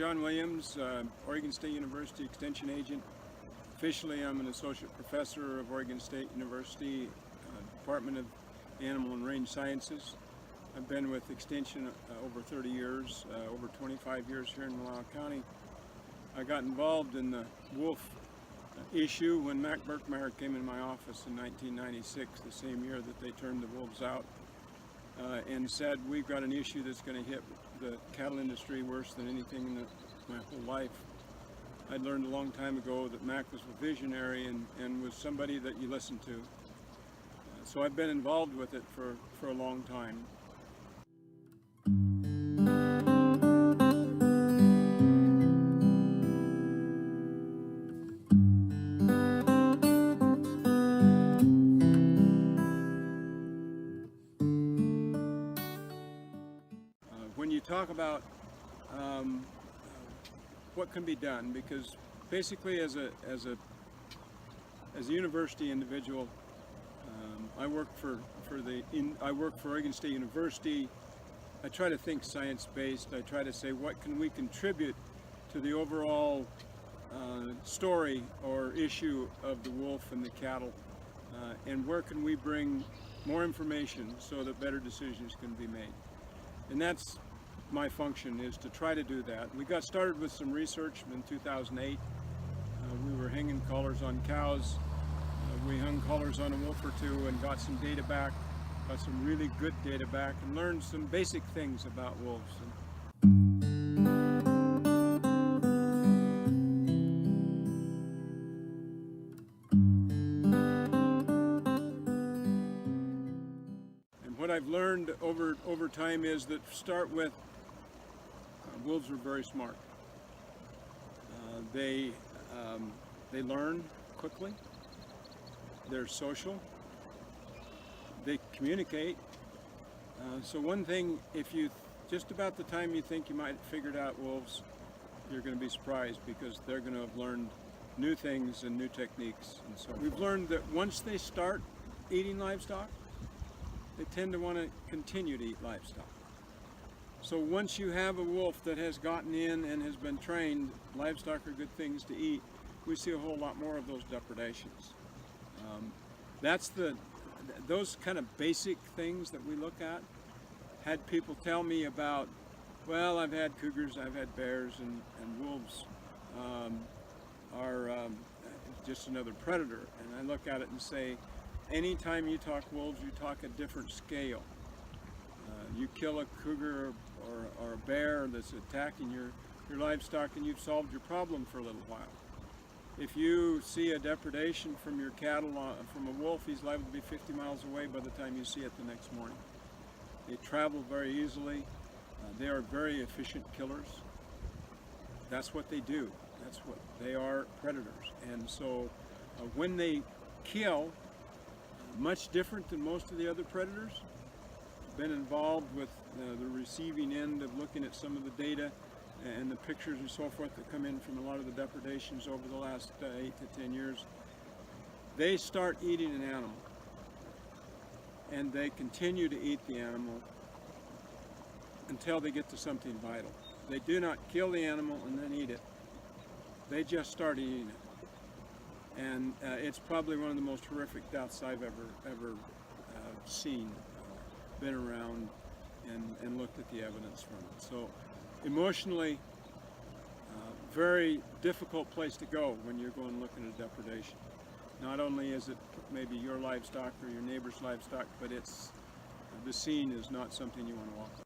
John Williams, Oregon State University Extension Agent. Officially, I'm an Associate Professor of Oregon State University, Department of Animal and Range Sciences. I've been with Extension over 30 years, over 25 years here in Wallowa County. I got involved in the wolf issue when Mac Burkmeyer came in my office in 1996, the same year that they turned the wolves out, and said, we've got an issue that's going to hit the cattle industry worse than anything in my whole life. I'd learned a long time ago that Mac was a visionary and was somebody that you listen to. So I've been involved with it for a long time. When you talk about what can be done, because basically as a university individual, I work for Oregon State University. I try to think science-based. I try to say, what can we contribute to the overall story or issue of the wolf and the cattle, and where can we bring more information so that better decisions can be made. And that's my function, is to try to do that. We got started with some research in 2008. We were hanging collars on cows. We hung collars on a wolf or two and got some data back, got some really good data back, and learned some basic things about wolves. And what I've learned over time is that, to start with, wolves are very smart. They learn quickly. They're social. They communicate. So one thing, if you just about the time you think you might have figured out wolves, you're going to be surprised, because they're going to have learned new things and new techniques. And so we've learned that once they start eating livestock, they tend to want to continue to eat livestock. So once you have a wolf that has gotten in and has been trained, livestock are good things to eat, we see a whole lot more of those depredations. Those kind of basic things that we look at. Had people tell me about, well, I've had cougars, I've had bears, and wolves are just another predator. And I look at it and say, anytime you talk wolves, you talk a different scale. You kill a cougar or a bear that's attacking your livestock, and you've solved your problem for a little while. If you see a depredation from your cattle from a wolf, he's liable to be 50 miles away by the time you see it the next morning. They travel very easily. They are very efficient killers. That's what they do. That's what they are, predators. And so when they kill, much different than most of the other predators. Been involved with the receiving end of looking at some of the data and the pictures and so forth that come in from a lot of the depredations over the last 8 to 10 years. They start eating an animal, and they continue to eat the animal until they get to something vital. They do not kill the animal and then eat it. They just start eating it. And it's probably one of the most horrific deaths I've ever seen, been around and looked at the evidence from it. So emotionally, very difficult place to go when you're going looking at depredation. Not only is it maybe your livestock or your neighbor's livestock, but the scene is not something you want to walk on.